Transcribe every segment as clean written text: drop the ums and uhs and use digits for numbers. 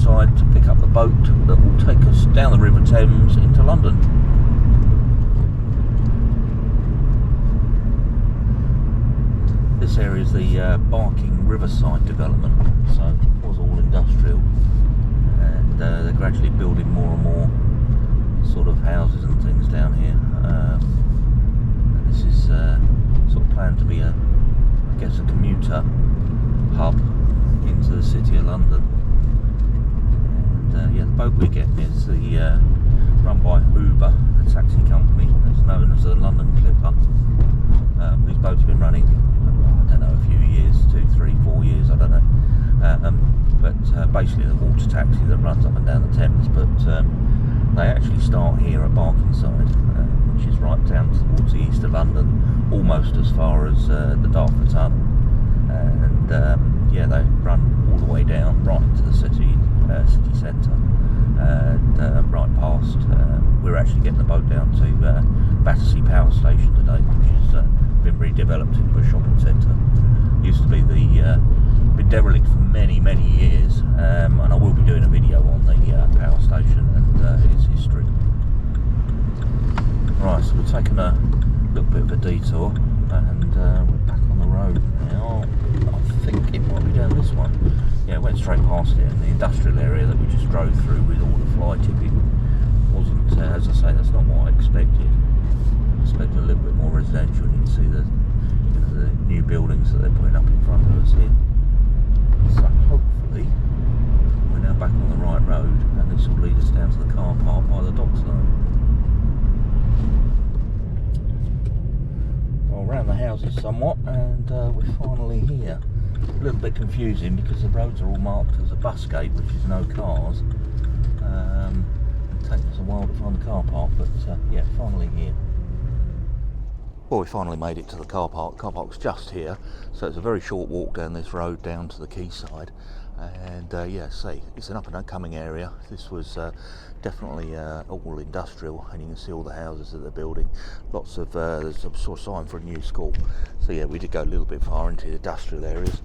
Bankside to pick up the boat that will take us down the River Thames into London. This area is the Barking Riverside development, so it was all industrial, and they're gradually building more and more sort of houses and things down here. And this is sort of planned to be a commuter hub into the city of London. And yeah, the boat we're getting is the run by Uber, a taxi company. It's known as the London Clipper. These boats have been running, I don't know, a few years, 2, 3, 4 years, I don't know. But basically the water taxi that runs up and down the Thames. But they actually start here at Barkingside, which is right down towards the east of London, almost as far as the Dartford Tunnel. And yeah, they run all the way down right into the city centre, and right past. We're actually getting the boat down to Battersea Power Station today, which has been redeveloped into a shopping centre. Used to be been derelict for many years, and I will be doing a video on the power station and its history. Right, so we're taking a little bit of a detour, and we're back on the road now. I think it might be down this one. Yeah, went straight past it, and the industrial area that we just drove through with all the fly tipping wasn't, as I say, that's not what I expected. I expected a little bit more residential, and you can see the new buildings that they're putting up in front of us here. So hopefully we're now back on the right road, and this will lead us down to the car park by the docks line. Well, around the houses somewhat, and we're finally here. A little bit confusing because the roads are all marked as a bus gate, which is no cars. It'll take us a while to find the car park, but yeah, finally here. Well, we finally made it to the car park. Car park's just here, so it's a very short walk down this road down to the quayside. And yeah, see, it's an up and coming area. This was definitely all industrial, and you can see all the houses that they're building. Lots of there's a sort of sign for a new school. So yeah, we did go a little bit far into the industrial areas,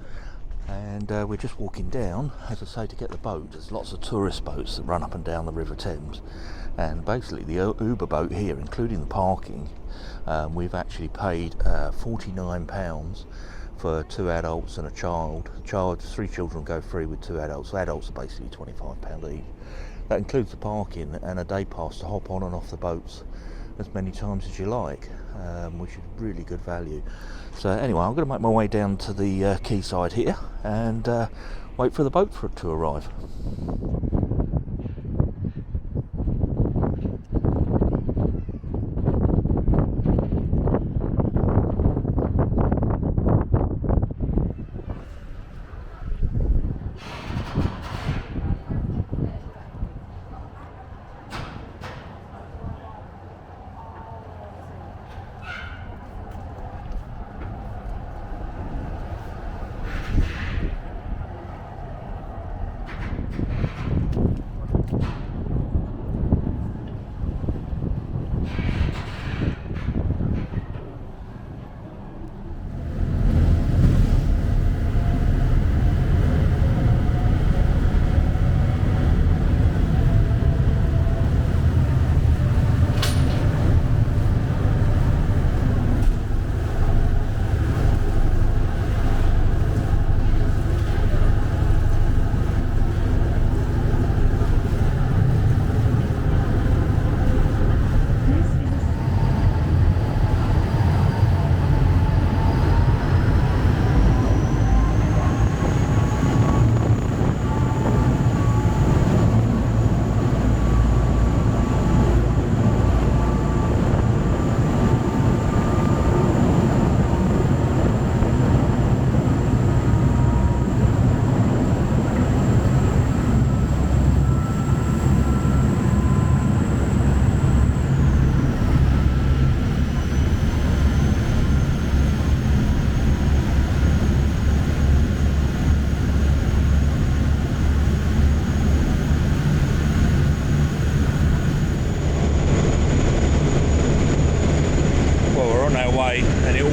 and we're just walking down, as I say, to get the boat. There's lots of tourist boats that run up and down the River Thames, and basically the Uber boat here, including the parking, we've actually paid £49 for 2 adults and a child. 3 children go free with 2 adults. So adults are basically £25 each. That includes the parking and a day pass to hop on and off the boats as many times as you like, which is really good value. So anyway, I'm going to make my way down to the quayside here and wait for the boat to arrive.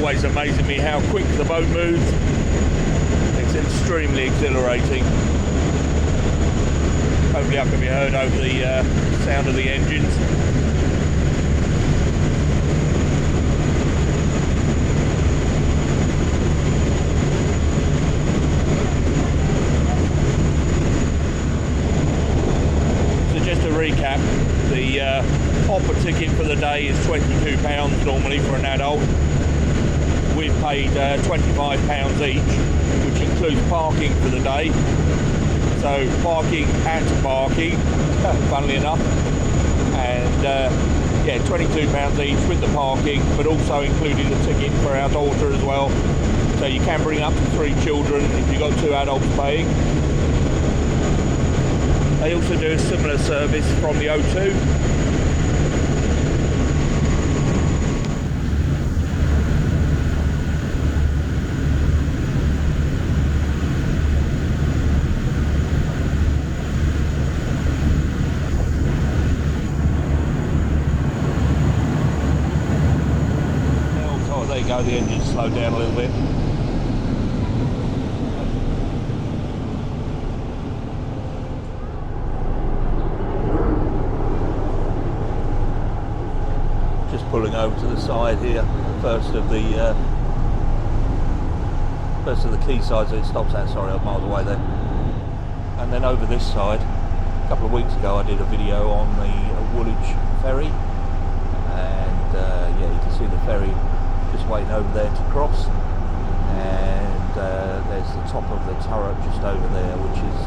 It's amazing me how quick the boat moves. It's extremely exhilarating. Hopefully I can be heard over the sound of the engines. So just to recap, the hopper ticket for the day is £22 normally for an adult. We've paid £25 each, which includes parking for the day. So parking and parking, funnily enough, and yeah, £22 each with the parking, but also including the ticket for our daughter as well. So you can bring up to 3 children if you've got 2 adults paying. They also do a similar service from the O2. The engine slowed down a little bit. Just pulling over to the side here, first of the quaysides that it stops at. Sorry, I'm miles away there. And then over this side, a couple of weeks ago, I did a video on the Woolwich Ferry, and yeah, you can see the ferry just waiting over there to cross, and there's the top of the turret just over there, which is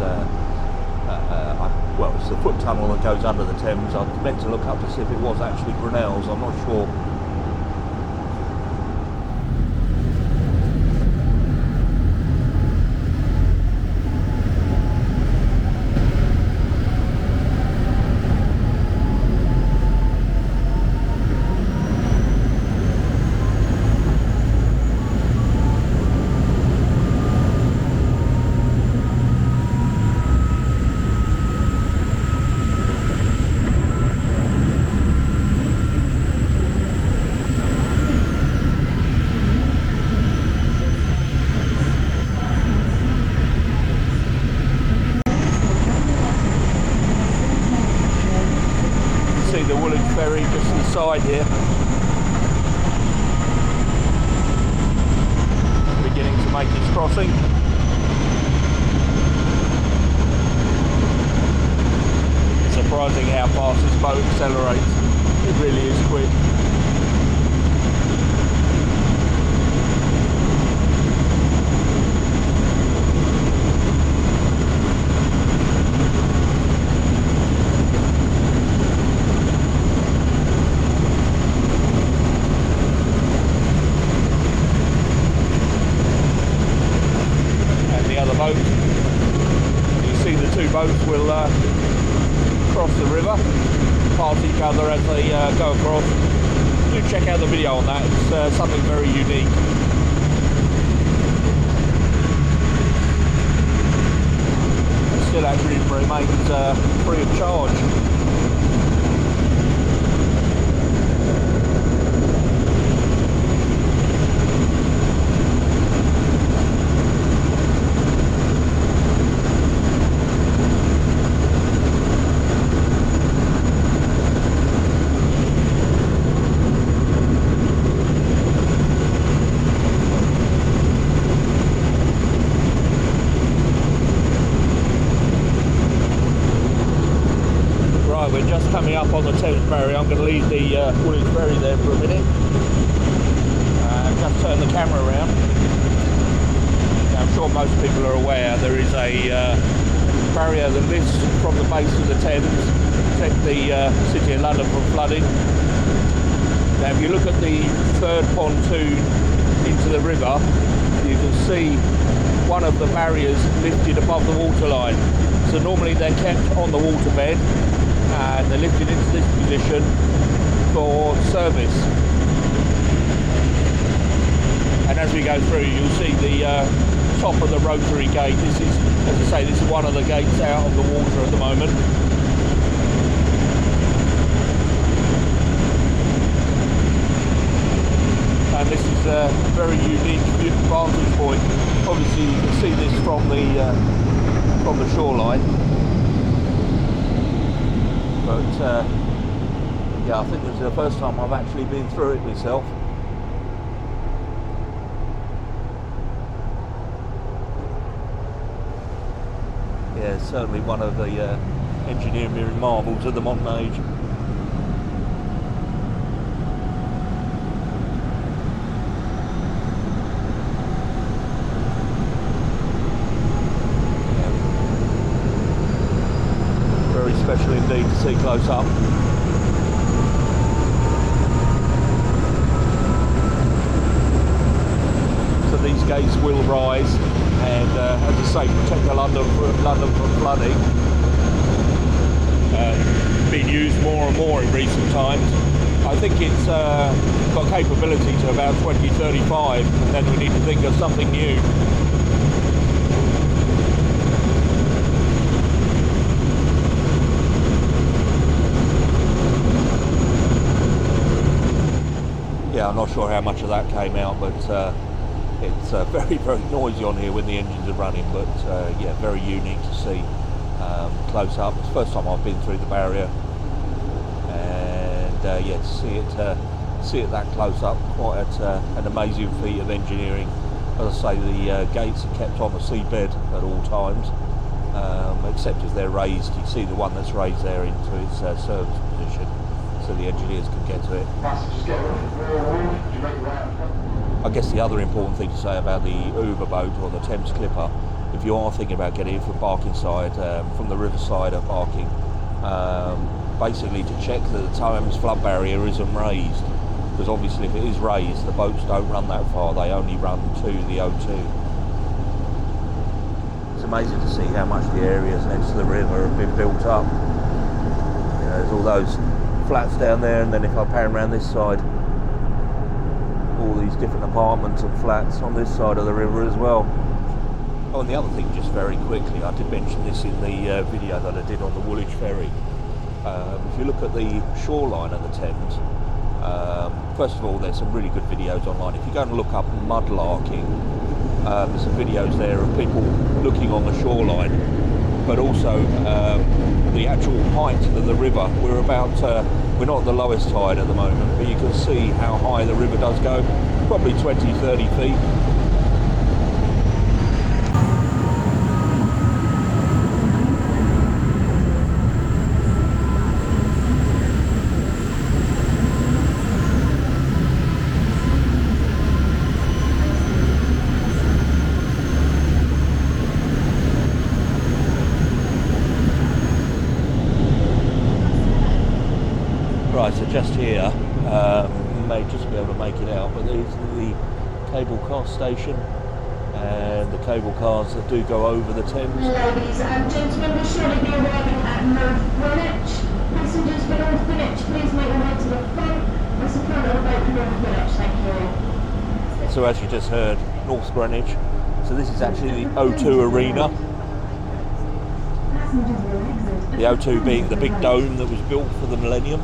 well, it's the foot tunnel that goes under the Thames. I meant to look up to see if it was actually Brunel's, I'm not sure. The Woolwich Ferry just to the side here, beginning to make its crossing. It's surprising how fast this boat accelerates. It really is quick. Boats will cross the river, pass each other as they go across. Do check out the video on that, it's something very unique. It still actually remains free of charge. We're just coming up on the Thames Barrier. I'm going to leave the Woolwich Ferry there for a minute. Just turn the camera around. Now, I'm sure most people are aware there is a barrier that lifts from the base of the Thames to protect the City of London from flooding. Now, if you look at the third pontoon into the river, you can see one of the barriers lifted above the waterline. So normally they're kept on the waterbed, and they're lifted into this position for service. And as we go through, you'll see the top of the rotary gate. This is, as I say, this is one of the gates out of the water at the moment. And this is a very unique vantage point. Obviously, you can see this from the shoreline. but yeah, I think this is the first time I've actually been through it myself. Yeah, it's certainly one of the engineering marvels of the modern age. Special indeed to see close up. So these gates will rise, and as I say, protect the London from flooding. Been used more and more in recent times. I think it's got capability to about 2035, and then we need to think of something new. Yeah, I'm not sure how much of that came out, but it's very, very noisy on here when the engines are running, but yeah, very unique to see close up. It's the first time I've been through the barrier, and yeah, to see it that close up, quite an amazing feat of engineering. As I say, the gates are kept on the seabed at all times, except as they're raised. You see the one that's raised there into its service position, so the engineers can get to it. I guess the other important thing to say about the Uber boat or the Thames Clipper, if you are thinking about getting it from Barkingside, from the riverside of Barking, basically to check that the Thames flood barrier isn't raised, because obviously if it is raised, the boats don't run that far, they only run to the O2. It's amazing to see how much the areas next to the river have been built up. You know, there's all those flats down there, and then if I pan around this side, all these different apartments and flats on this side of the river as well. Oh, and the other thing, just very quickly, I did mention this in the video that I did on the Woolwich Ferry. If you look at the shoreline of the Thames, first of all, there's some really good videos online. If you go and look up mudlarking, there's some videos there of people looking on the shoreline, but also the actual height of the river. We're not at the lowest tide at the moment, but you can see how high the river does go, probably 20-30 feet. Right, so just here, you may just be able to make it out, but there's the cable car station and the cable cars that do go over the Thames. Ladies and gentlemen, will surely be arriving at North Greenwich. Passengers for North Greenwich, please make your way to the front. That's the front of the boat for North Greenwich, thank you. So as you just heard, North Greenwich. So this is actually the O2 Arena. The O2 being the big dome that was built for the Millennium.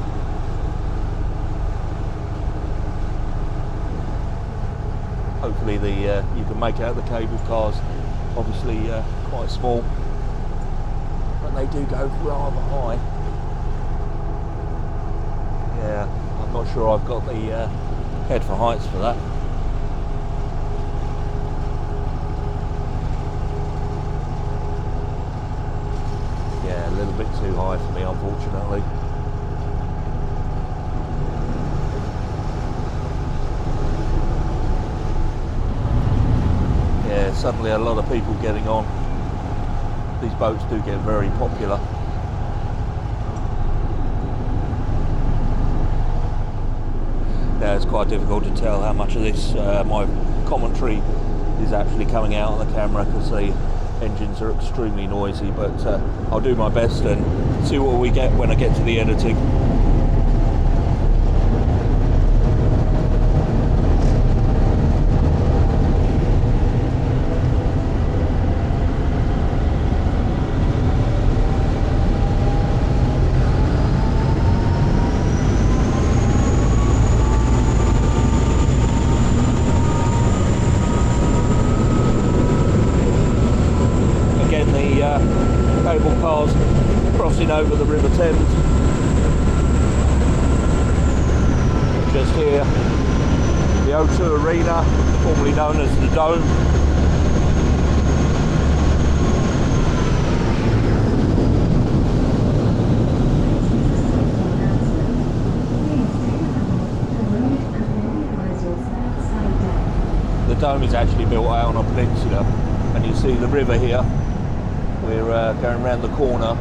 Hopefully you can make out the cable cars, obviously quite small, but they do go rather high. Yeah, I'm not sure I've got the head for heights for that. Yeah, a little bit too high for me, unfortunately. Suddenly a lot of people getting on. These boats do get very popular. Now it's quite difficult to tell how much of this my commentary is actually coming out on the camera, because the engines are extremely noisy, but I'll do my best and see what we get when I get to the editing. Cable cars crossing over the River Thames. just here, the O2 Arena, formerly known as the Dome. The Dome is actually built out on a peninsula, and you see the river here. We're going around the corner,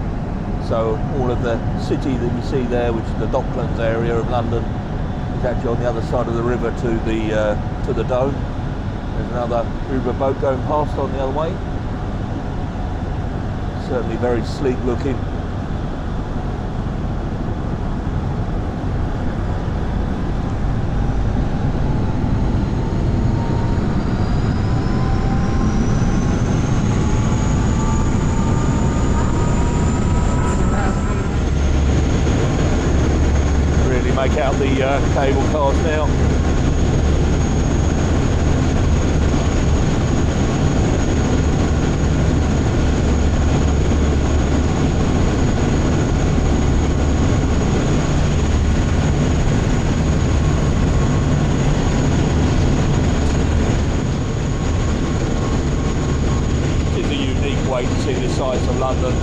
so all of the city that you see there, which is the Docklands area of London, is actually on the other side of the river to the Dome. There's another Uber boat going past on the other way. Certainly very sleek looking. Make out the cable cars now. It is a unique way to see the sights of London.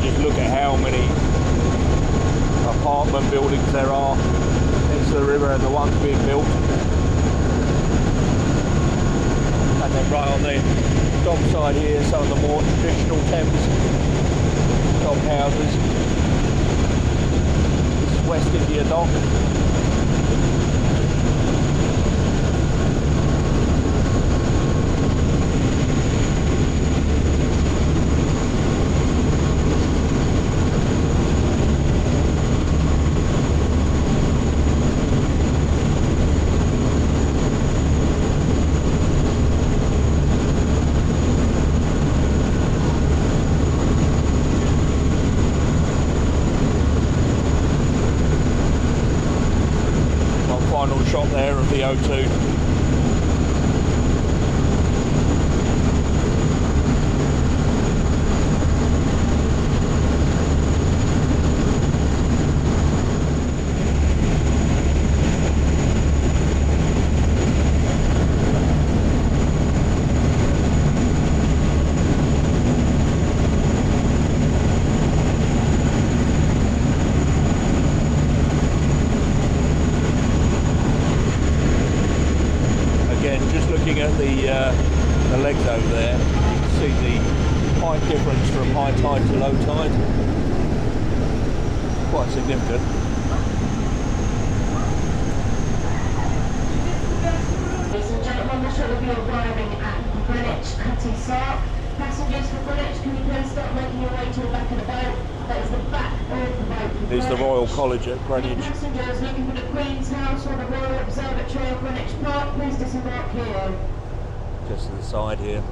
Just look at how many apartment buildings there are next to the river and the ones being built. And then right on the dock side here, some of the more traditional Thames dock houses. This is West India Dock. Shot there of the O2. Looking at the legs over there, you can see the height difference from high tide to low tide. Quite significant. Ladies and gentlemen, the shuttle will be arriving at Greenwich Pier. Passengers for Greenwich, can you please start making your way to the back of the boat? That is the back of the boat. Here's the Royal College at Greenwich. Passengers looking for the Queen's House or the Royal Observatory of Greenwich Park, please disembark here. Just to the side here.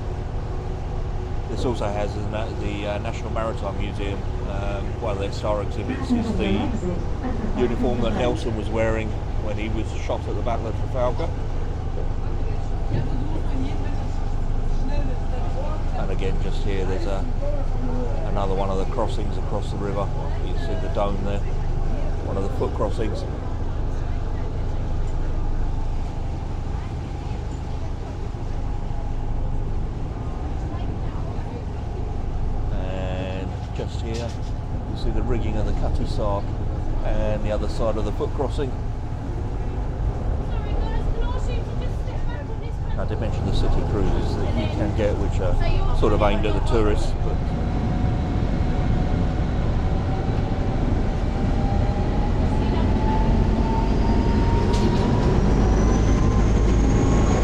This also has the National Maritime Museum. One of their star exhibits is the uniform that Nelson was wearing when he was shot at the Battle of Trafalgar. And again, just here, there's another one of the crossings across the river. You see the dome there, one of the foot crossings. And just here, you see the rigging of the Cutty Sark and the other side of the foot crossing. I did mention the city cruises that you can get, which are sort of aimed at the tourists. But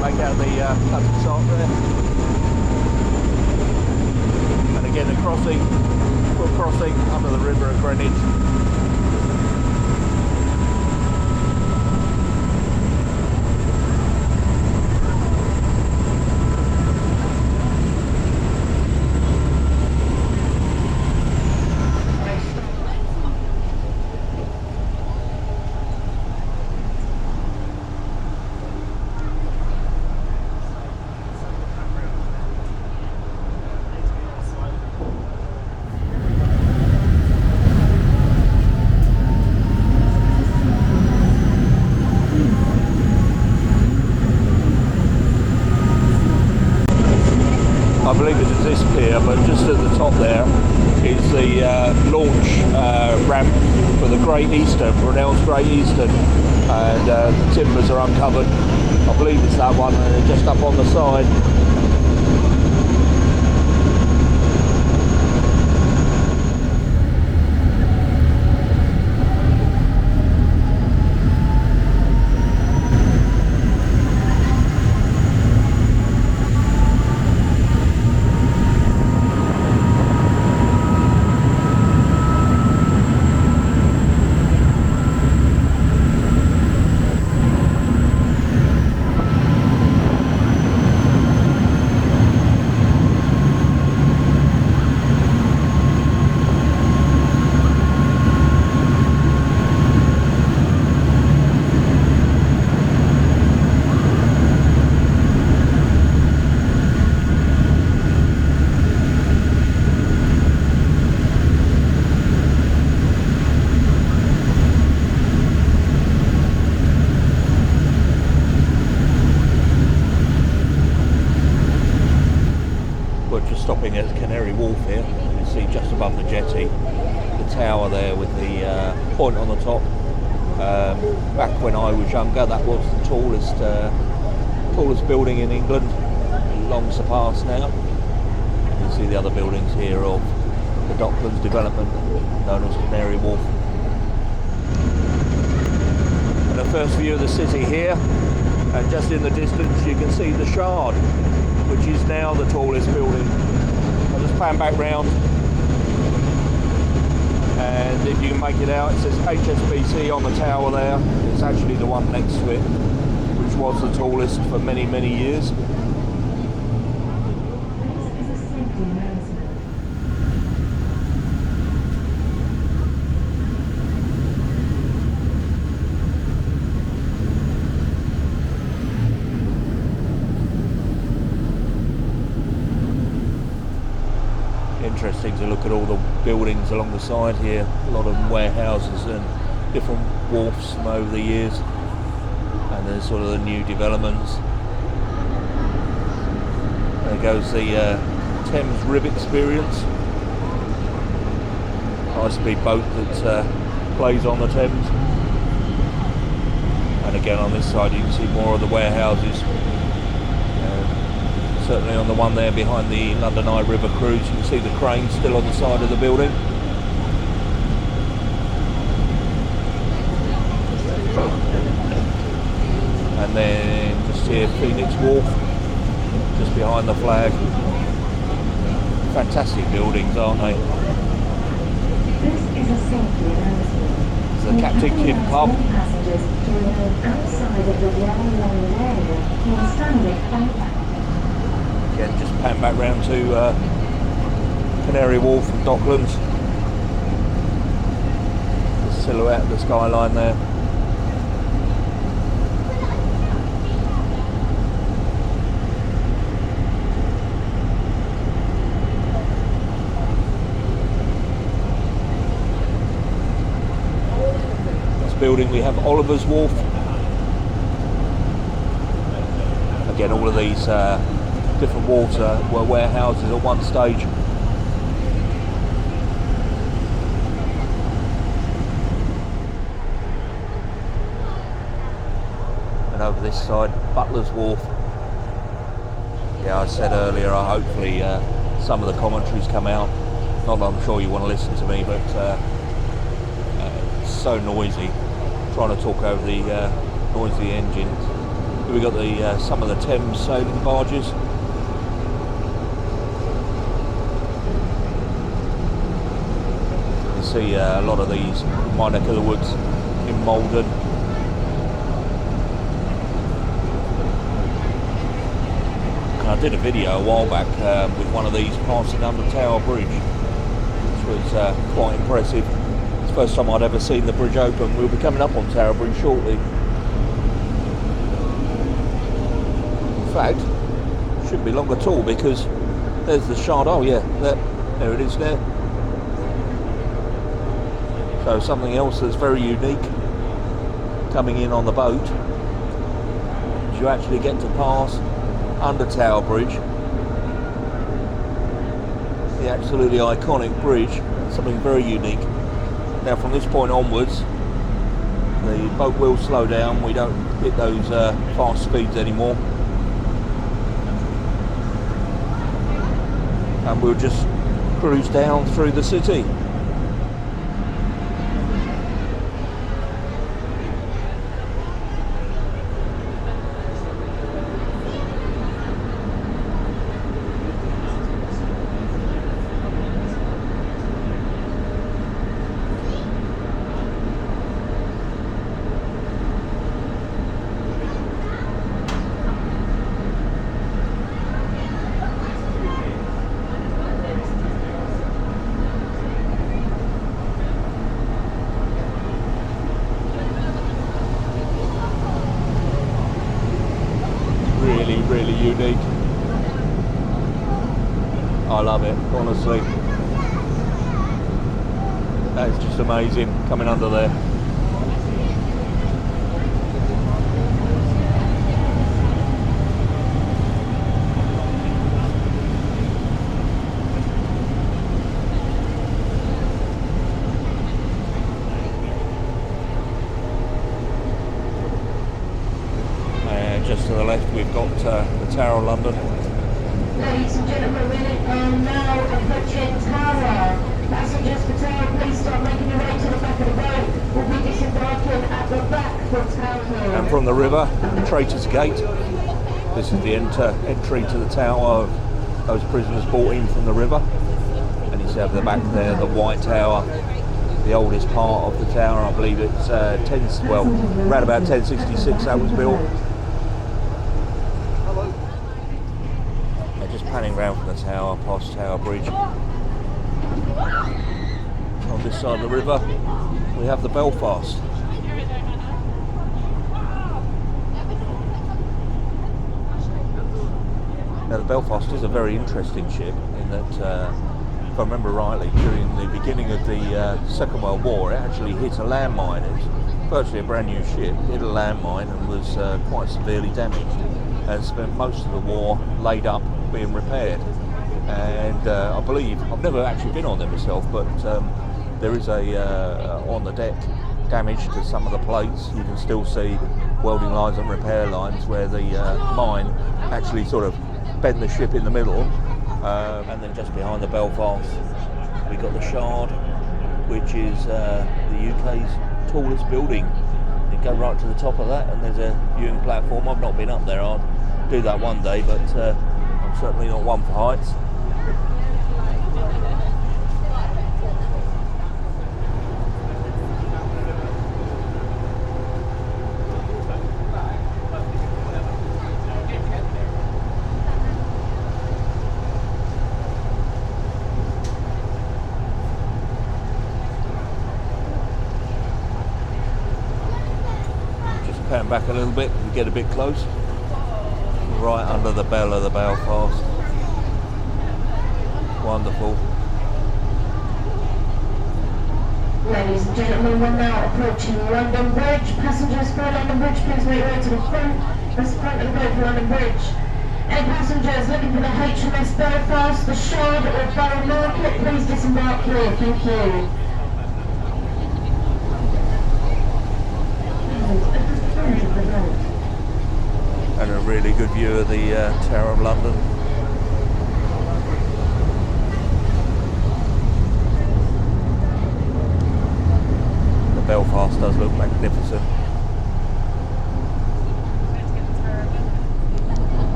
make out the Cutty Sark there. And again, the crossing, foot crossing under the river at Greenwich. but just at the top there is the launch ramp for the Great Eastern, Brunel's Great Eastern, and the timbers are uncovered. I believe it's that one, and just up on the side. Stopping at Canary Wharf here. You can see just above the jetty the tower there with the point on the top. Back when I was younger, that was the tallest building in England, long surpassed now. You can see the other buildings here of the Docklands development known as Canary Wharf. And a first view of the city here, and just in the distance you can see the Shard, which is now the tallest building. I'll just pan back round, and if you can make it out, it says HSBC on the tower there. It's actually the one next to it, which was the tallest for many, many years. Interesting to look at all the buildings along the side here, a lot of warehouses and different wharfs from over the years, and there's sort of the new developments. There goes the Thames River Experience, high-speed boat that plays on the Thames. And again on this side you can see more of the warehouses. Certainly on the one there behind the London Eye River Cruise, you can see the crane still on the side of the building. And then just here Phoenix Wharf, just behind the flag. Fantastic buildings, aren't they? This is a safety announcement. It's the Captain Kidd pub. Passengers to remain outside of the yellow line area in Stanley Bank. Again, just pan back round to Canary Wharf and Docklands. The silhouette of the Skyline there. This building we have Oliver's Wharf. Again, all of these different wharfs were warehouses at one stage. And over this side, Butler's Wharf. Yeah, I said earlier, hopefully some of the commentaries come out. Not that I'm sure you want to listen to me, but it's so noisy, trying to talk over the noisy engines. Here we got the some of the Thames sailing barges. See a lot of these my neck of the woods in Malden. And I did a video a while back with one of these passing under Tower Bridge, which was quite impressive. It's the first time I'd ever seen the bridge open. We'll be coming up on Tower Bridge shortly. In fact, it shouldn't be long at all, because there's the Shard. Oh yeah, there it is there. So something else that's very unique coming in on the boat is you actually get to pass under Tower Bridge the absolutely iconic bridge, something very unique. Now from this point onwards, the boat will slow down, we don't hit those fast speeds anymore. And we'll just cruise down through the city. Really unique. I love it, honestly. That is just amazing coming under there. Just to the left we've got the Tower of London. Ladies and gentlemen, we are now approaching Tower. Passengers for Tower, please start making your way to the back of the boat. We'll be disembarking at the back for Tower Hill. And from the river, Traitors Gate. This is the entry to the tower of those prisoners brought in from the river. And you see over the back there, the White Tower, the oldest part of the tower. I believe it's around about 1066 that was built. Panning round from the tower, past Tower Bridge. On this side of the river, we have the Belfast. Now the Belfast is a very interesting ship in that, if I remember rightly, during the beginning of the Second World War, it actually hit a landmine. It was virtually a brand new ship, hit a landmine and was quite severely damaged, and spent most of the war laid up being repaired. And I believe, I've never actually been on there myself, but there is a on the deck damage to some of the plates. You can still see welding lines and repair lines where the mine actually sort of bent the ship in the middle. And then just behind the Belfast we got the Shard, which is the UK's tallest building. You go right to the top of that and there's a viewing platform. I've not been up there, I'll do that one day, but I'm certainly not one for heights. Just pan back a little bit and get a bit close. Right under the bell of the Belfast. Wonderful. Ladies and gentlemen, we're now approaching London Bridge. Passengers for London Bridge, please make your way to the front. That's the front of the boat for London Bridge. Any passengers looking for the HMS Belfast, the Shard or Borough Market, please disembark here. Thank you. And a really good view of the Tower of London. The Belfast does look magnificent.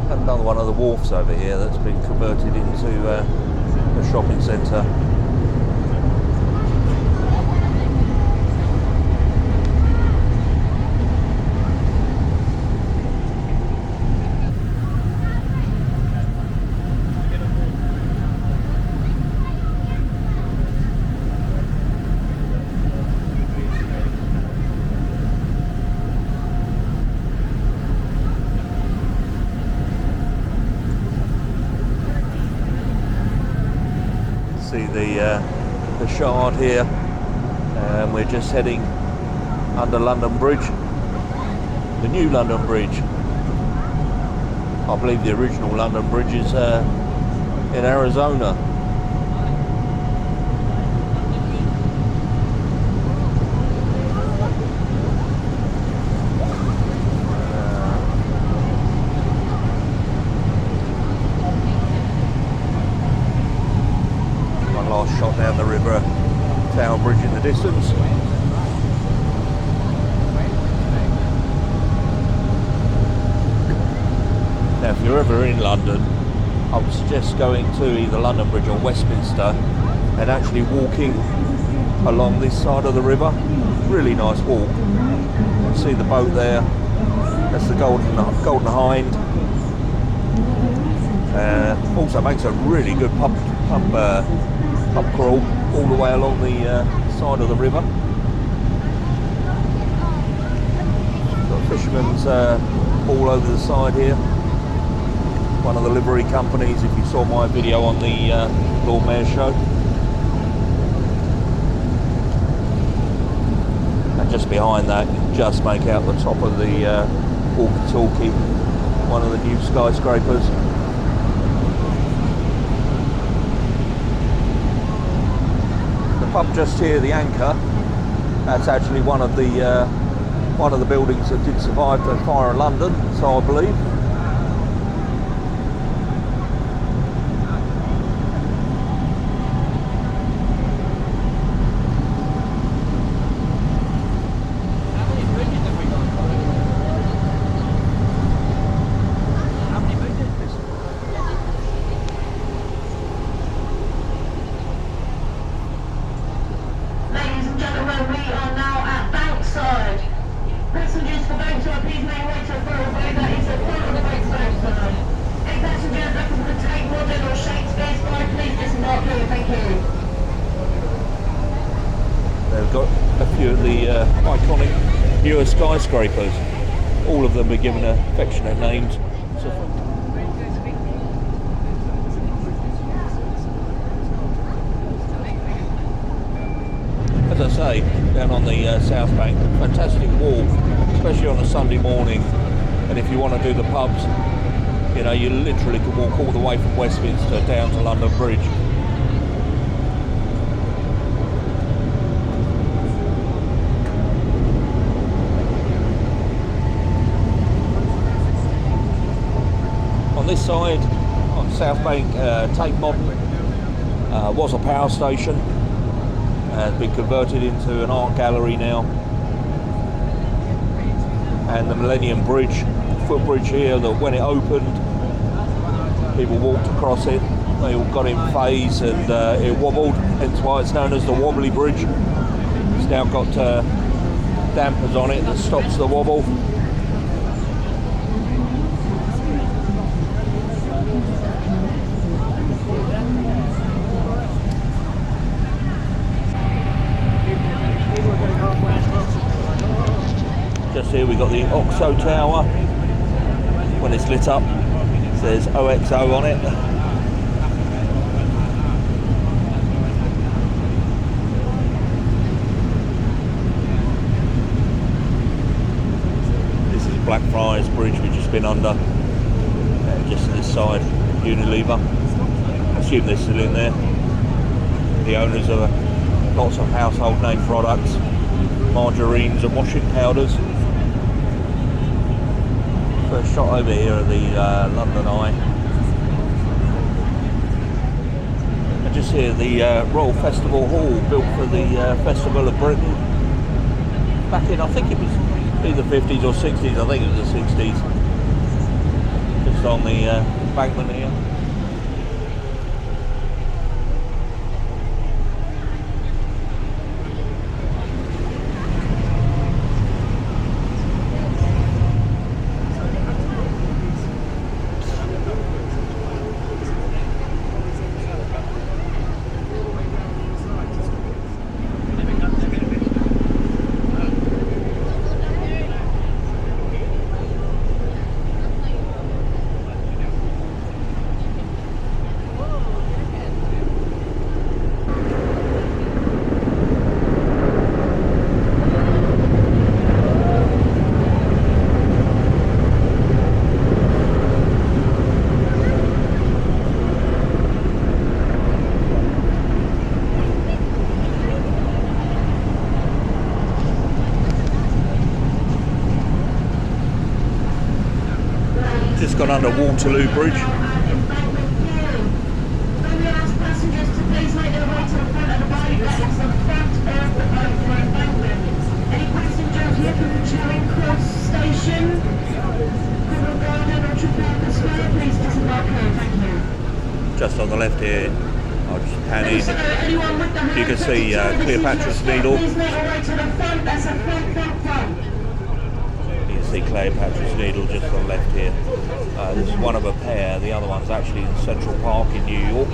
And another one of the wharfs over here that's been converted into a shopping centre. See the Shard here, and we're just heading under London Bridge, the new London Bridge. I believe the original London Bridge is in Arizona. Nice shot down the River Thames Bridge in the distance. Now if you're ever in London, I would suggest going to either London Bridge or Westminster and actually walking along this side of the river. Really nice walk. See the boat there, that's the Golden Hinde. Also makes a really good pub crawl all the way along the side of the river. Got fishermen's all over the side here. One of the livery companies, if you saw my video on the Lord Mayor's show. And just behind that, you can just make out the top of the walkie-talkie, one of the new skyscrapers. The pub just here, the Anchor, that's actually one of the buildings that did survive the fire in London, so I believe. Ladies and gentlemen, we are now at Bankside. Passengers for Bankside, please make way to the railway that is at front of the boat Bankside. Any passengers looking for the Tate Modern or Shakespeare Sky, please disembark here, thank you. They've got a few of the iconic newer skyscrapers. All of them are given affectionate names. As I say, down on the South Bank, fantastic walk, especially on a Sunday morning. And if you want to do the pubs, you know, you literally can walk all the way from Westminster down to London Bridge. On this side, on South Bank, Tate Modern was a power station. Has been converted into an art gallery now. And the Millennium Bridge, footbridge here, that when it opened, people walked across it. They all got in phase and it wobbled, hence why it's known as the Wobbly Bridge. It's now got dampers on it that stops the wobble. Just here we got the OXO Tower. When it's lit up, it says OXO on it. This is Blackfriars Bridge we've just been under. Just to this side, Unilever. I assume they're still in there. The owners of lots of household name products, margarines and washing powders. First shot over here of the London Eye. And just here the Royal Festival Hall, built for the Festival of Britain. Back in, I think it was either 50s or 60s, I think it was the 60s. Just on the embankment here. Gone under Waterloo Bridge. Embankment Pier. May we ask passengers to please make their way anyone with the You can see Cleopatra's Needle. Please make your way to the front. That's a front. You can see Cleopatra's Needle just on the left here. This is one of a pair. The other one's actually in Central Park in New York.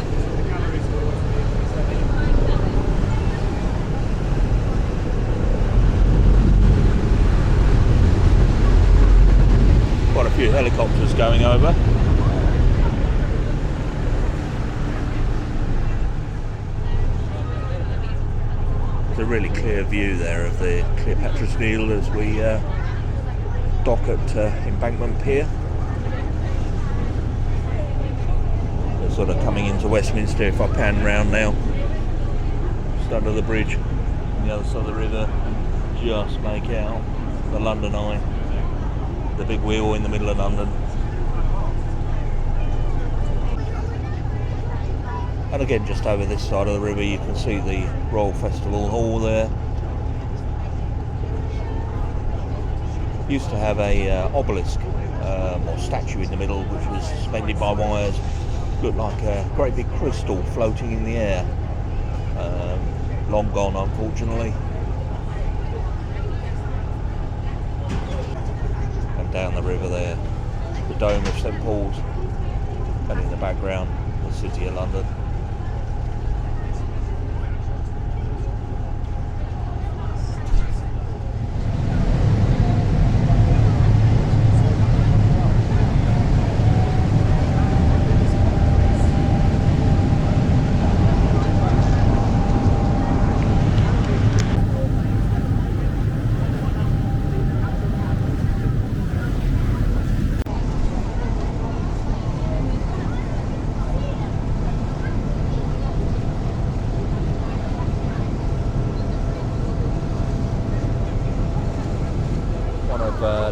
Quite a few helicopters going over. There's a really clear view there of the Cleopatra's Needle as we dock at Embankment Pier. They're sort of coming into Westminster. If I pan round now, just under the bridge on the other side of the river, just make out the London Eye, the big wheel in the middle of London. And again, just over this side of the river, you can see the Royal Festival Hall there. Used to have a obelisk or statue in the middle, which was suspended by wires. Looked like a great big crystal floating in the air. Long gone, unfortunately. And down the river there, the dome of St Paul's, and in the background, the City of London.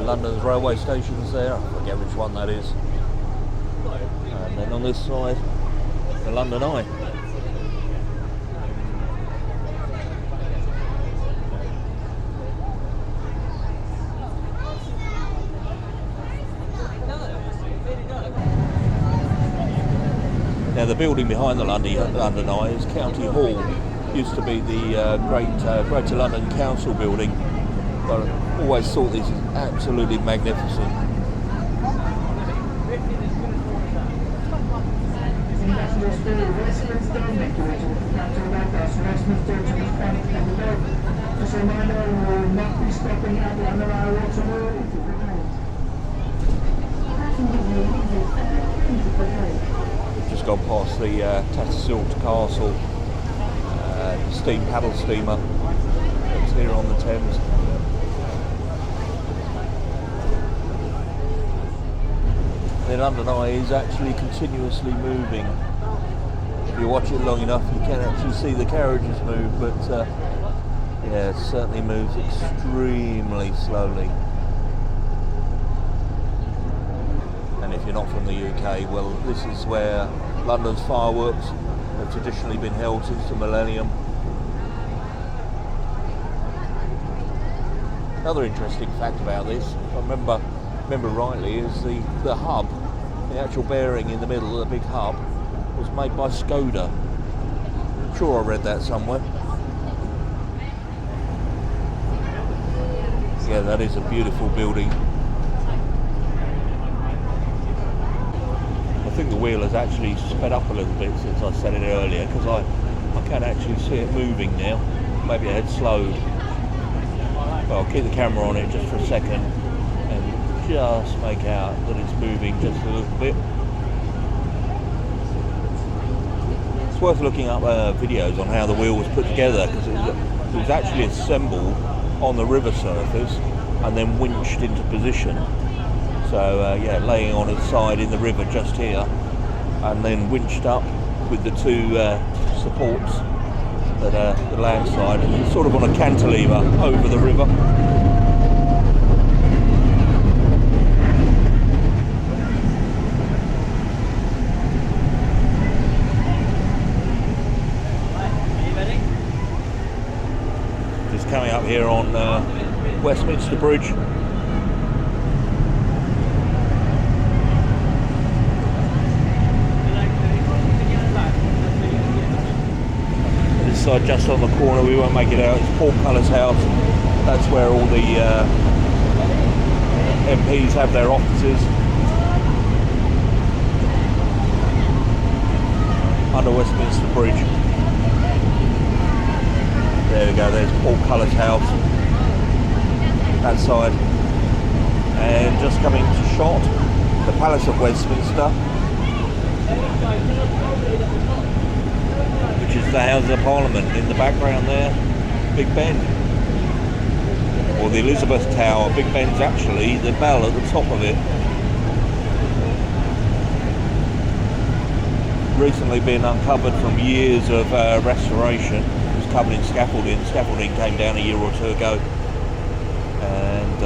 London's railway stations there, I forget which one that is. And then on this side, the London Eye. Now the building behind the London Eye is County Hall. Used to be the Greater London Council building. But I always thought this is absolutely magnificent. Just gone past the Tattersalls Castle steam paddle steamer that's here on the Thames. The London Eye is actually continuously moving. If you watch it long enough, you can actually see the carriages move, but yeah, it certainly moves extremely slowly. And if you're not from the UK, well, this is where London's fireworks have traditionally been held since the Millennium. Another interesting fact about this, if I remember rightly, is the hub, the actual bearing in the middle, the big hub, was made by Skoda. I'm sure I read that somewhere. Yeah, that is a beautiful building. I think the wheel has actually sped up a little bit since I said it earlier, because I can actually see it moving now. Maybe it had slowed. But I'll keep the camera on it just for a second and just make out that it's moving just a little bit. It's worth looking up videos on how the wheel was put together, because it was actually assembled on the river surface and then winched into position. So yeah, laying on its side in the river just here, and then winched up with the two supports at the land side, and sort of on a cantilever over the river. Just coming up here on Westminster Bridge. side, just on the corner. We won't make it out. It's Portcullis House. That's where all the MPs have their offices. Under Westminster Bridge. There we go, there's Portcullis House. That side. And just coming to shot, the Palace of Westminster, which is the House of Parliament in the background there. Big Ben. Or the Elizabeth Tower. Big Ben's actually the bell at the top of it. Recently been uncovered from years of restoration. It was covered in scaffolding. Scaffolding came down a year or two ago, and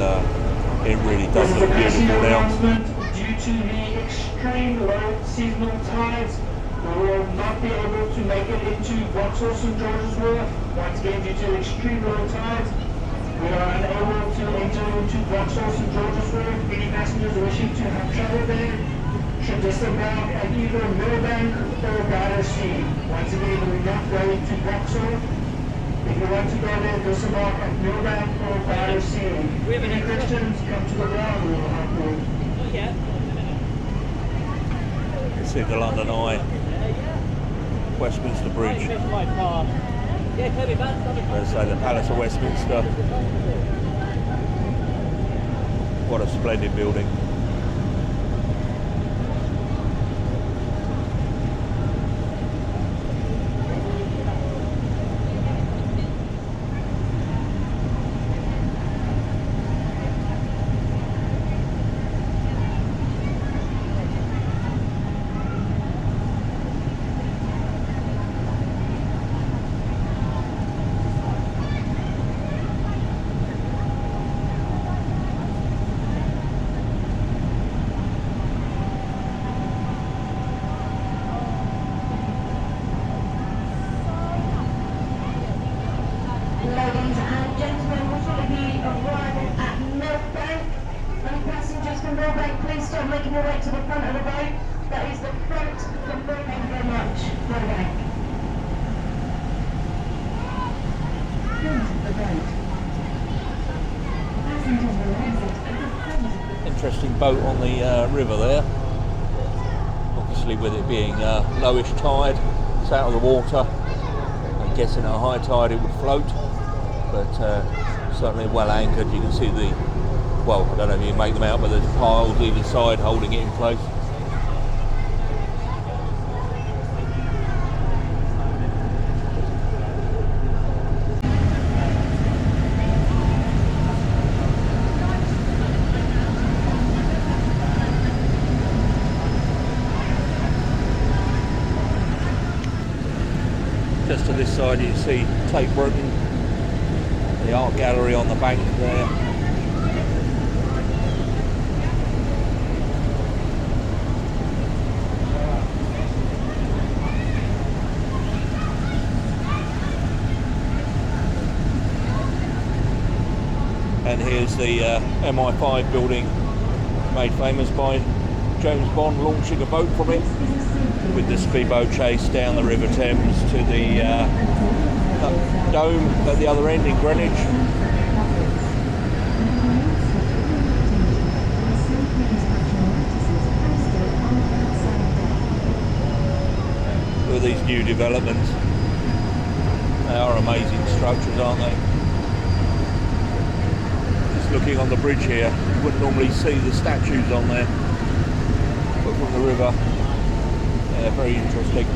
it really does look beautiful now. Due to the extreme low seasonal tides, we will not be able to make it into Vauxhall St George's Wharf. Once again, due to extreme low tides, we are unable to enter into Vauxhall St George's Wharf. Any passengers wishing to have travel there should disembark at either Millbank or Battersea. Once again, we're not going to Vauxhall. If you want to go there, disembark at Millbank or Battersea. Any questions, come to the ground, we will help you. Yeah. See the London Eye. Westminster Bridge. Yeah, Kirby, Let's say the Palace of Westminster. What a splendid building. Ladies and gentlemen, we'll shortly be arriving at Millbank. Any passengers from Millbank, please start making your way to the front of the boat. That is the front of the boat. Thank you very much. Millbank. Front of the boat. Passengers will exit at the front of the boat. Interesting boat on the river there. Obviously with it being lowish tide, it's out of the water. I'm guessing at high tide it would float, but certainly well anchored. You can see the, well, I don't know if you can make them out, but there's piles either side holding it in place. Just to this side you see Tate, the art gallery on the bank there. And here's the MI5 building, made famous by James Bond launching a boat from it, with the speedboat chase down the River Thames to the dome at the other end in Greenwich. Look at these new developments. They are amazing structures, aren't they? Just looking on the bridge here, you wouldn't normally see the statues on there, but from the river, yeah, very interesting.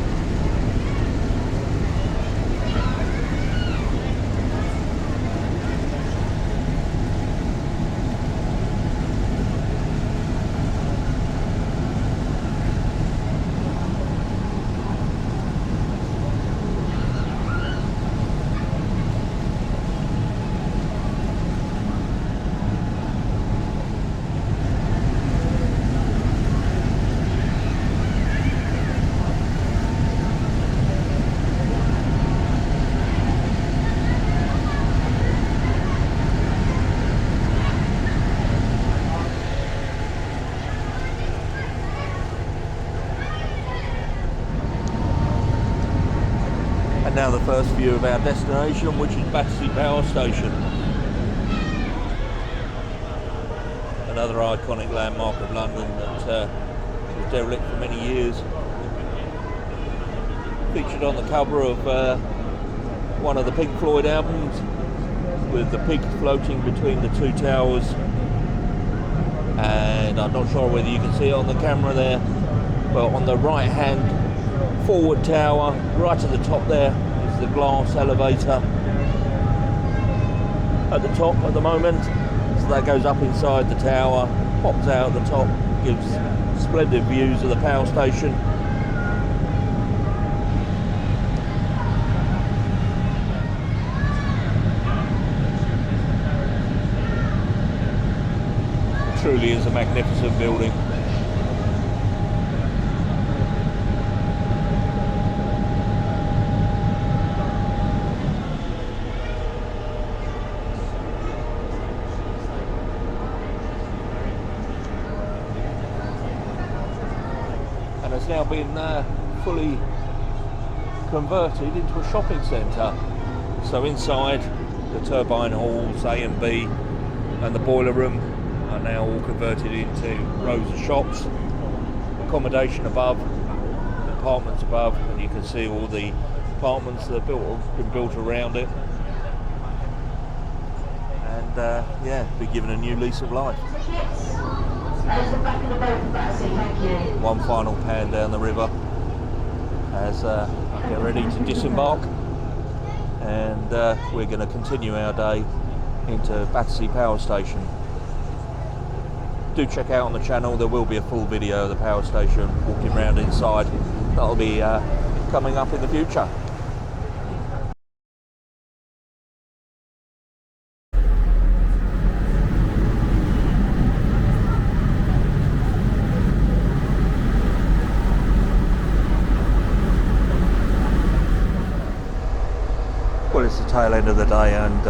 first view of our destination, which is Battersea Power Station. Another iconic landmark of London that was derelict for many years. Featured on the cover of one of the Pink Floyd albums, with the pig floating between the two towers. And I'm not sure whether you can see it on the camera there, but on the right hand forward tower, right at the top there, is the glass elevator at the top at the moment. So that goes up inside the tower, pops out at the top, gives splendid views of the power station. It truly is a magnificent building. Has now been fully converted into a shopping centre. So inside, the turbine halls A and B and the boiler room are now all converted into rows of shops. Accommodation above, apartments above, and you can see all the apartments that have been built around it. And yeah, be given a new lease of life. There's the back of the boat for Battersea, thank you. One final pan down the river as I get ready to disembark, and we're going to continue our day into Battersea Power Station. Do check out on the channel, there will be a full video of the power station walking around inside. That'll be coming up in the future. Well, it's the tail end of the day, and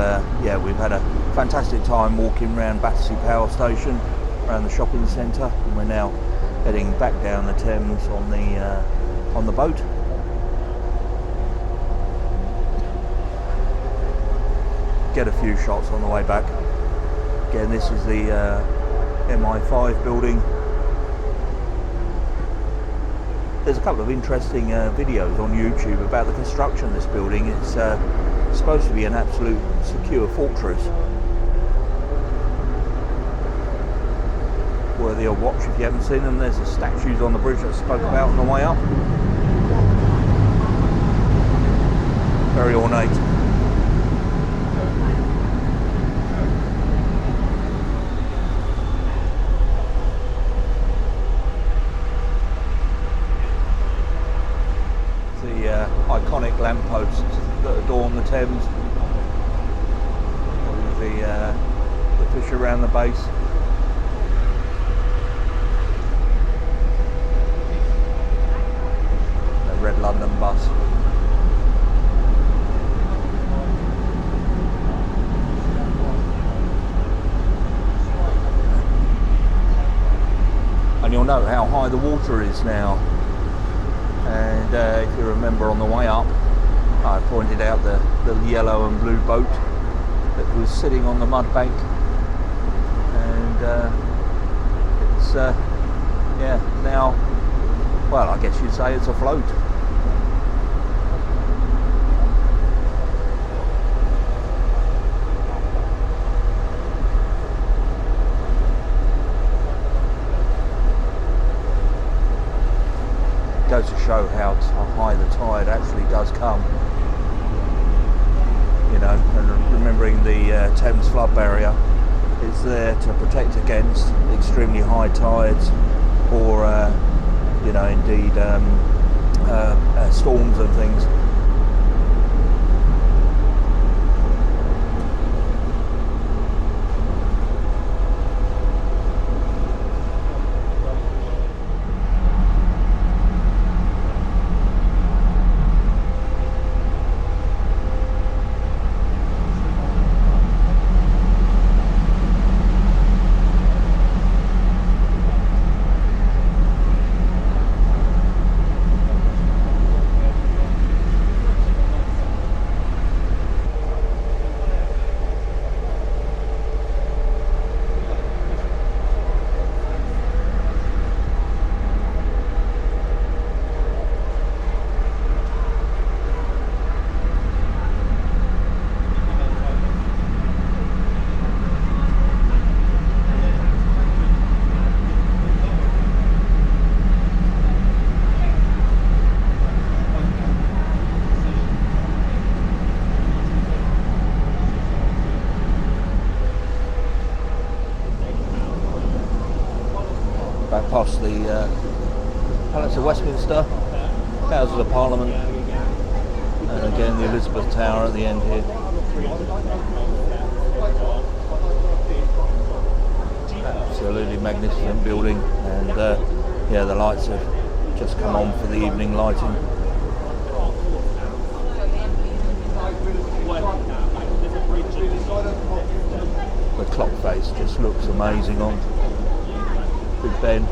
yeah, we've had a fantastic time walking around Battersea Power Station, around the shopping centre, and we're now heading back down the Thames on the boat. Get a few shots on the way back. Again, this is the MI5 building. There's a couple of interesting videos on YouTube about the construction of this building. It's supposed to be an absolute secure fortress. Worthy of watch if you haven't seen them. There's the statues on the bridge that I spoke about on the way up. Very ornate. Iconic lampposts that adorn the Thames, with the fish around the base. The red London bus. And you'll note how high the water is now. And if you remember on the way up, I pointed out the yellow and blue boat that was sitting on the mud bank, and it's yeah, now, well, I guess you'd say it's afloat. Goes to show how high the tide actually does come, you know, and remembering the Thames flood barrier is there to protect against extremely high tides, or you know, indeed storms and things. past the Palace of Westminster, Houses of Parliament, and again the Elizabeth Tower at the end here. Absolutely magnificent building, and yeah, the lights have just come on for the evening lighting. The clock face just looks amazing on Big Ben.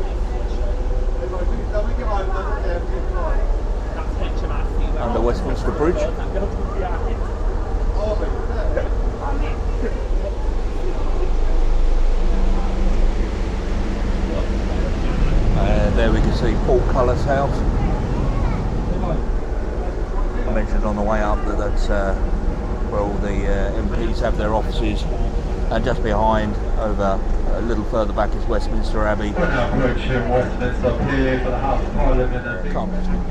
Under Westminster Bridge. And there we can see Portcullis House. I mentioned on the way up that that's where all the MPs have their offices, and just behind, over a little further back, is Westminster Abbey. Approaching Westminster Pier for the House of Parliament.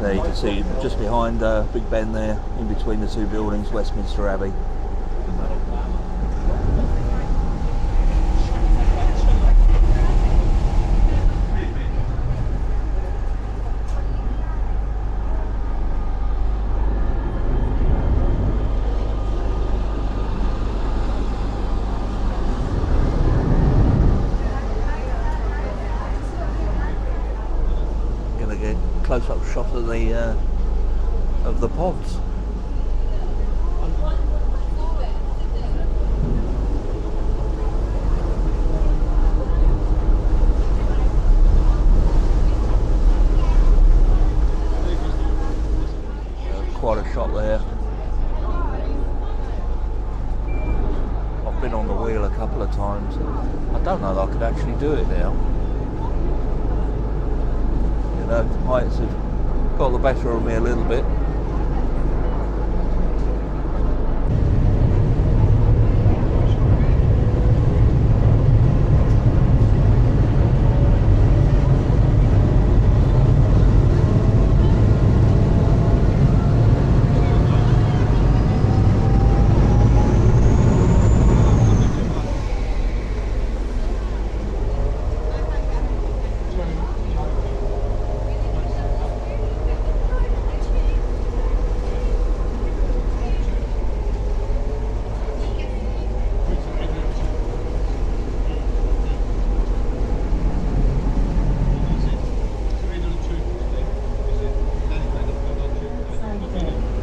There you can see just behind Big Ben there, in between the two buildings, Westminster Abbey. Close-up shot of the pods. Quite a shot there. I've been on the wheel a couple of times. I don't know that I could actually do it now. The heights have got the better of me a little bit.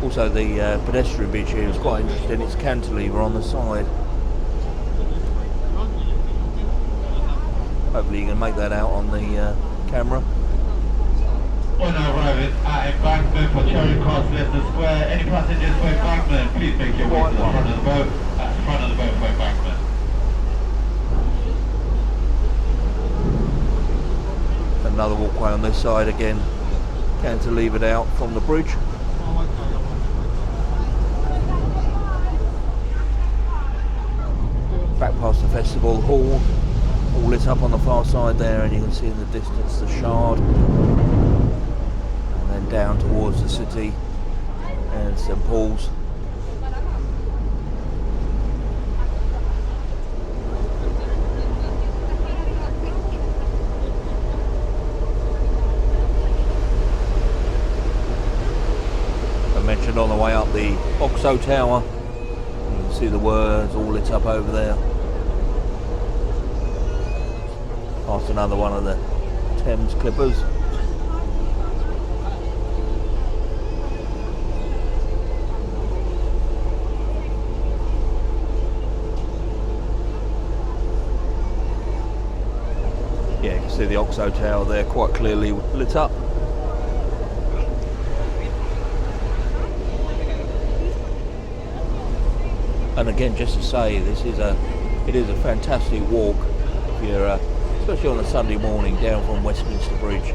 Also the pedestrian bridge here is quite interesting. It's cantilever on the side. Hopefully you can make that out on the camera. We're now arriving at Embankment for Charing Cross, Leicester Square. Any passengers for Embankment, please make your way to the front of the boat. That's the front of the boat for Embankment. Another walkway on this side again, cantilevered out from the bridge. Back past the festival hall, all lit up on the far side there, and you can see in the distance the Shard, and then down towards the city and St Paul's. I mentioned on the way up the Oxo Tower. You can see the words all lit up over there. Past another one of the Thames Clippers. Yeah, you can see the Oxo Tower there quite clearly lit up. And again, just to say, it is a fantastic walk if you're especially on a Sunday morning, down from Westminster Bridge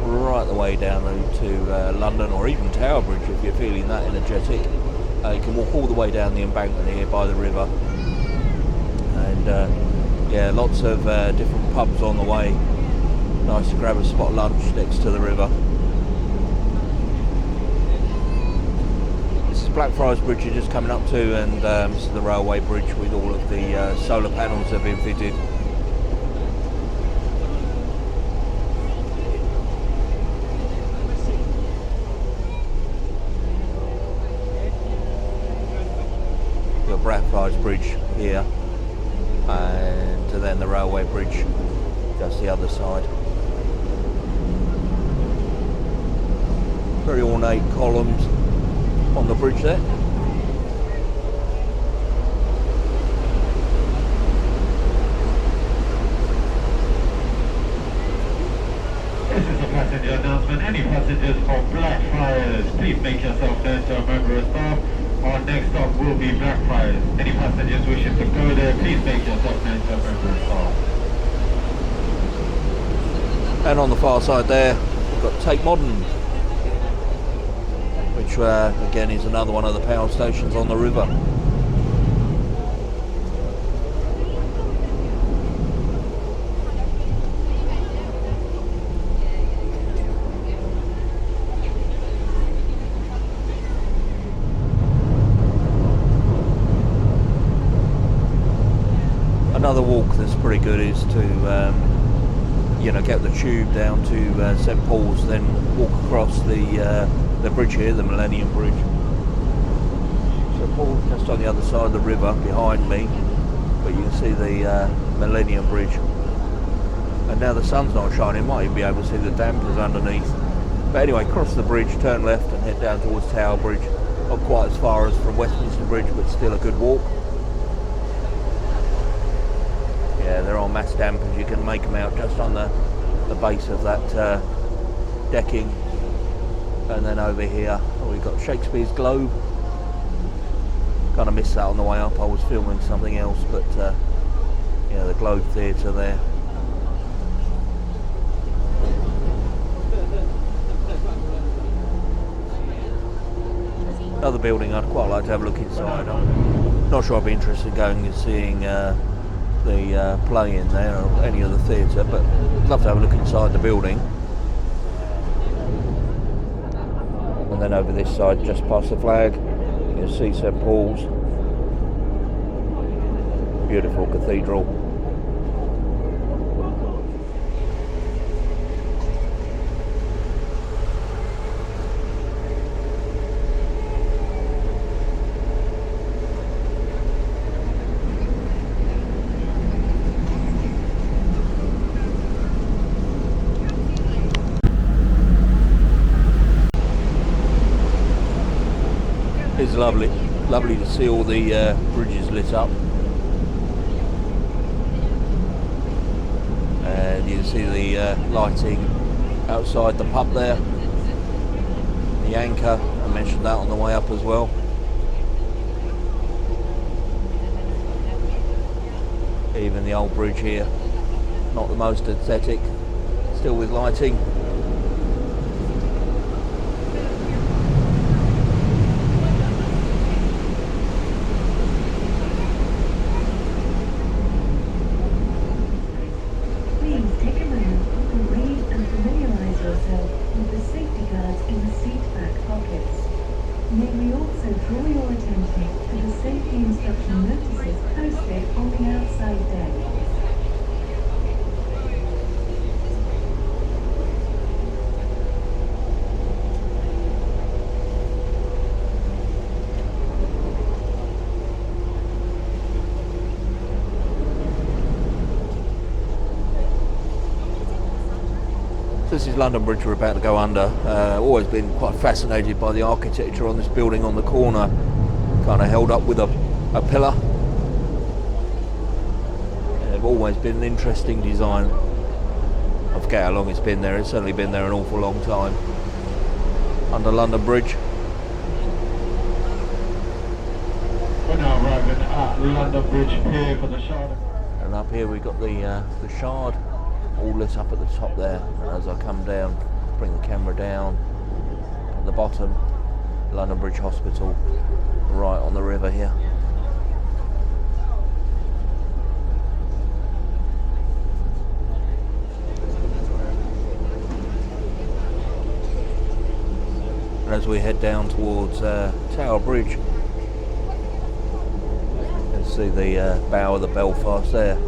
right the way down to London, or even Tower Bridge if you're feeling that energetic. You can walk all the way down the embankment here by the river, and yeah, lots of different pubs on the way. Nice to grab a spot lunch next to the river. This is Blackfriars Bridge you're just coming up to, and this is the railway bridge with all of the solar panels that have been fitted Blackfriars Bridge here, and then the railway bridge just the other side. Very ornate columns on the bridge there. This is a passenger announcement. Any passengers from Blackfriars, please make yourself known to a member of staff. Our next stop will be Blackfriars. Any passengers wishing to go there, please make yourself known to a member of staff. And on the far side there, we've got Tate Modern, which again is another one of the power stations on the river. Another walk that's pretty good is to get the tube down to St Paul's, then walk across the bridge here, the Millennium Bridge. St Paul's just on the other side of the river behind me, but you can see the Millennium Bridge. And now the sun's not shining, might even be able to see the dampers underneath. But anyway, cross the bridge, turn left and head down towards Tower Bridge. Not quite as far as from Westminster Bridge, but still a good walk. Yeah, they're on mass dampers. You can make them out just on the base of that decking. And then over here we've got Shakespeare's Globe. Kind of missed that on the way up. I was filming something else, but yeah, the Globe Theatre there. Another building I'd quite like to have a look inside. I'm not sure I'd be interested in going and seeing the play in there or any of the theatre, but I'd love to have a look inside the building. And then over this side, just past the flag, you can see St Paul's. Beautiful cathedral. It's lovely to see all the bridges lit up, and you can see the lighting outside the pub there, the anchor, I mentioned that on the way up as well. Even the old bridge here, not the most aesthetic, still with lighting. This is London Bridge we're about to go under. Always been quite fascinated by the architecture on this building on the corner, kind of held up with a pillar. They've always been an interesting design. I forget how long it's been there, it's certainly been there an awful long time. Under London Bridge. We're now arriving at London Bridge Pier for the Shard. And up here we've got the Shard, all lit up at the top there. And as I come down, bring the camera down, at the bottom, London Bridge Hospital, right on the river here. And as we head down towards Tower Bridge, you can see the bow of the Belfast there.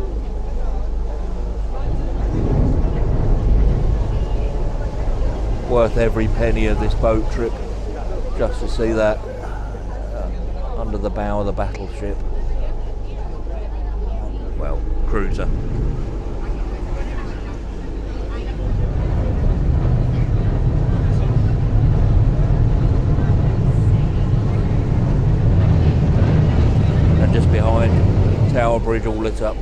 Worth every penny of this boat trip just to see that under the bow of the battleship. well, cruiser. And just behind, Tower Bridge all lit up.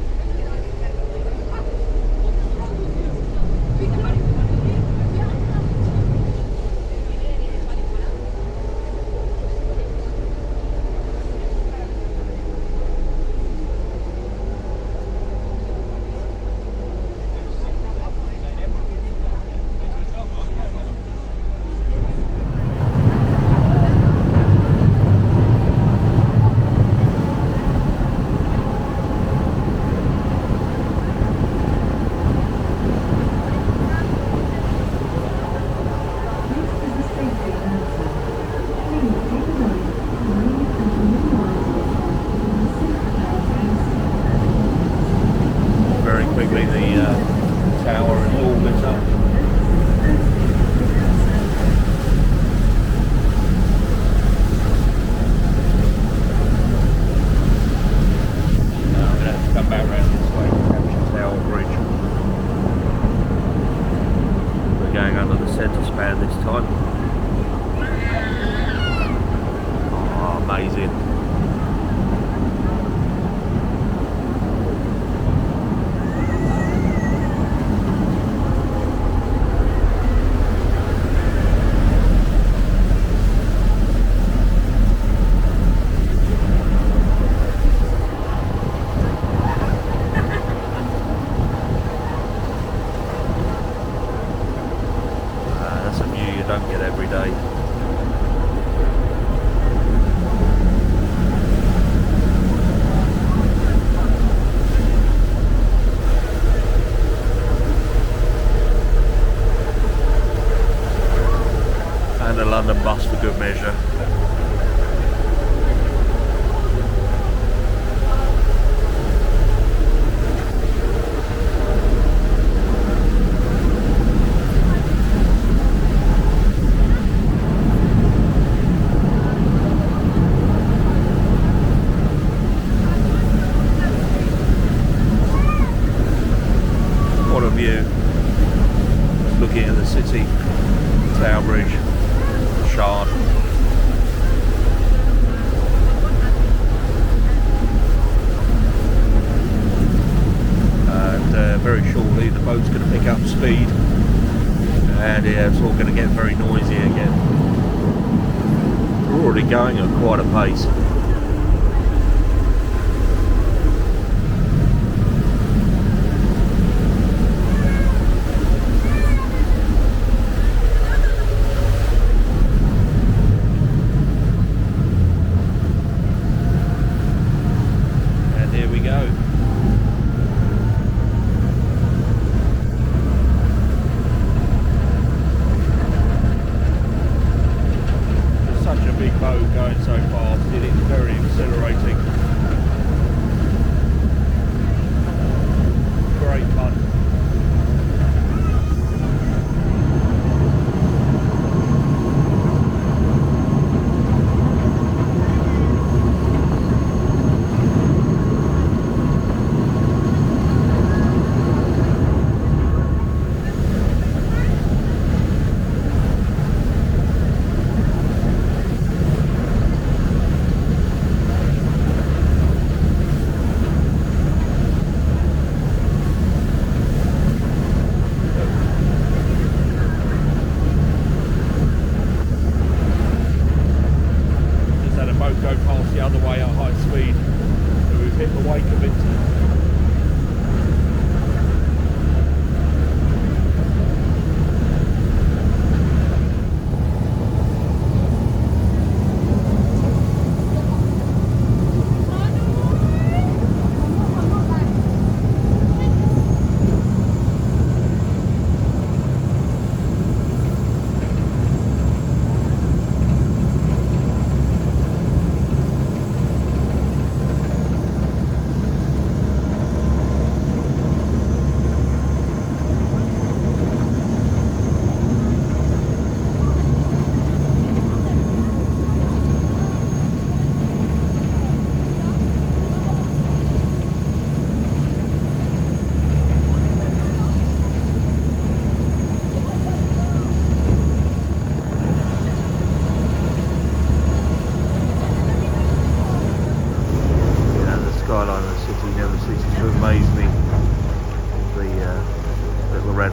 London bus for good measure. What a view. Looking at the city, Tower Bridge, Shard. And very shortly the boat's going to pick up speed, and yeah, it's all going to get very noisy again. We're already going at quite a pace.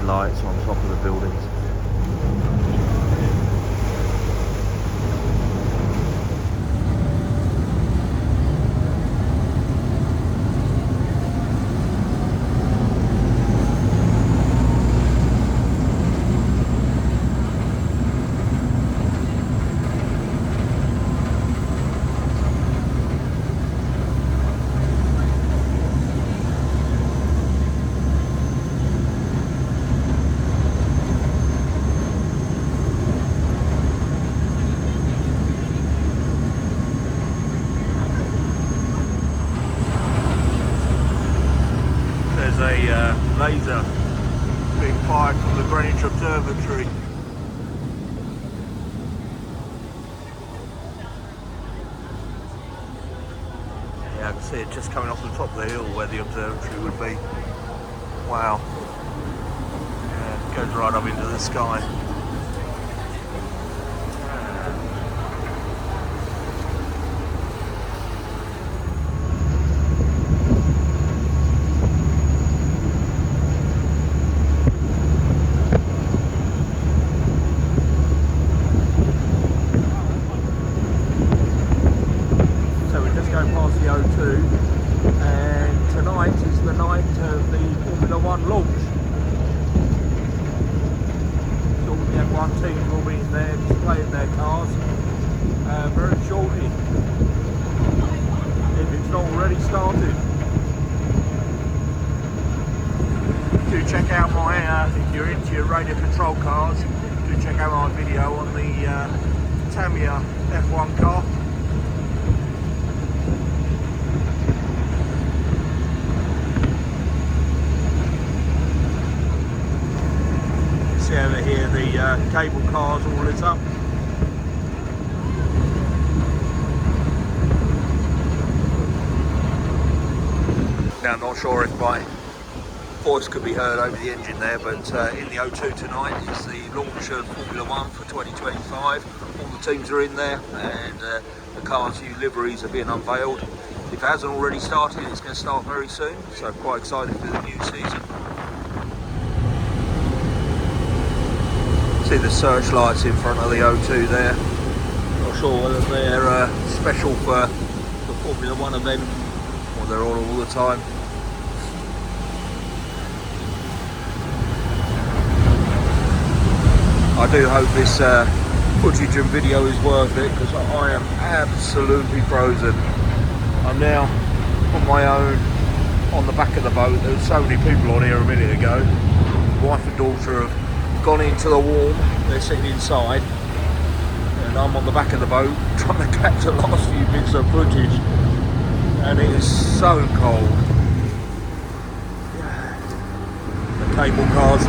headlights on top of the buildings. Laser being fired from the Greenwich Observatory. Yeah, I can see it just coming off the top of the hill where the observatory would be. Wow. Yeah, it goes right up into the sky. Check out my, if you're into your radio control cars, do check out my video on the Tamiya F1 car. See over here the cable cars all lit up. Now I'm not sure if my voice could be heard over the engine there, but in the O2 tonight is the launch of Formula 1 for 2025. All the teams are in there, and the cars' new liveries are being unveiled. If it hasn't already started, it's going to start very soon, so I'm quite excited for the new season. See the searchlights in front of the O2 there. Not sure whether they're special for the Formula 1 event or they're on all the time. I do hope this footage and video is worth it, because I am absolutely frozen. I'm now on my own on the back of the boat. There were so many people on here a minute ago. Wife and daughter have gone into the warm, they're sitting inside, and I'm on the back of the boat trying to catch the last few bits of footage, and it is so cold. The cable cars.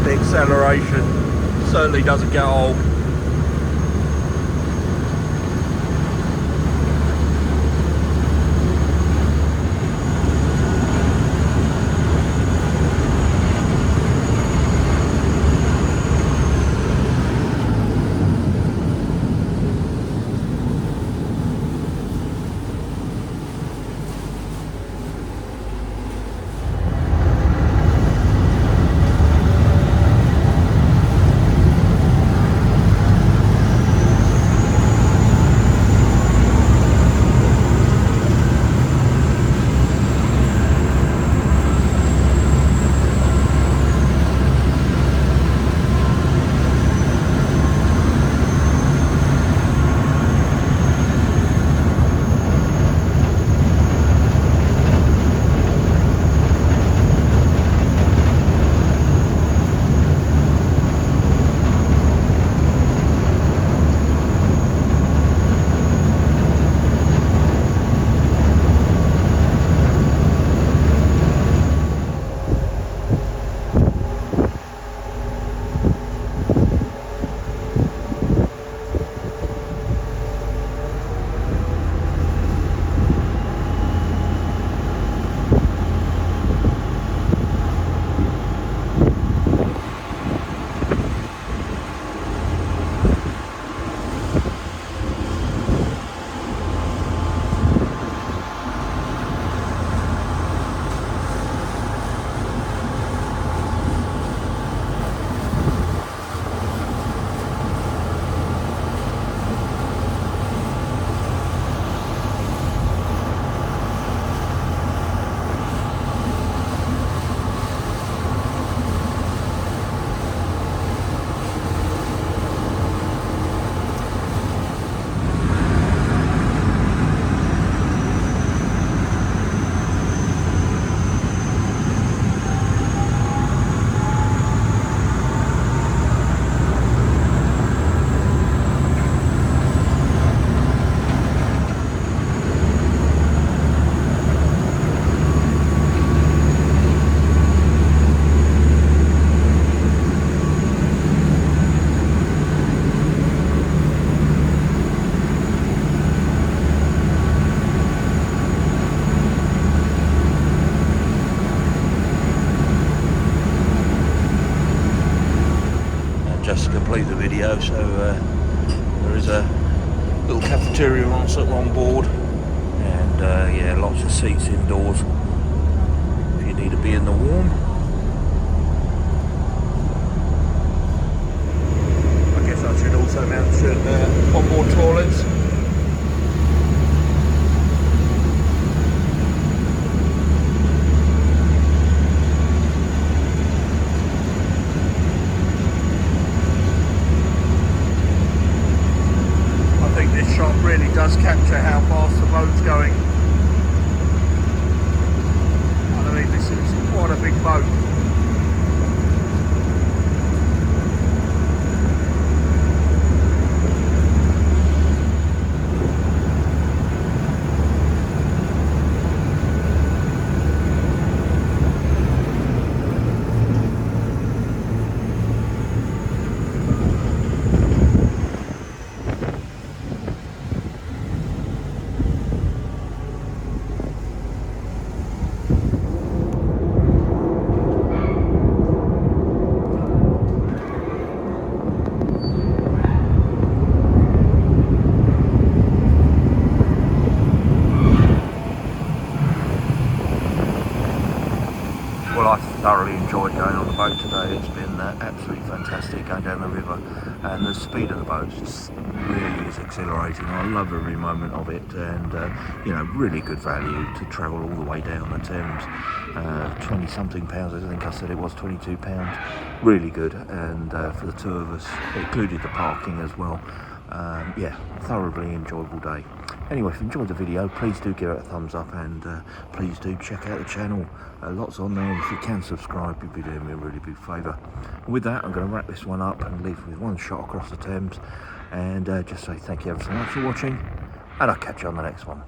Acceleration certainly doesn't get old. video. So there is a little cafeteria on board, and yeah, lots of seats indoors if you need to be in the warm. I guess I should also mention onboard toilets. Really does capture how fast the boat's going. I mean, this is quite a big boat. Well, I thoroughly enjoyed going on the boat today. It's been absolutely fantastic going down the river, and the speed of the boat just really is exhilarating. I love every moment of it, and you know, really good value to travel all the way down the Thames. 20 something pounds, I think I said it was £22. Really good, and for the two of us, it included the parking as well. Yeah, thoroughly enjoyable day. Anyway, if you enjoyed the video, please do give it a thumbs up, and please do check out the channel. Lots on there, and if you can subscribe, you'd be doing me a really big favour. And with that, I'm going to wrap this one up and leave with one shot across the Thames, and just say thank you ever so much for watching, and I'll catch you on the next one.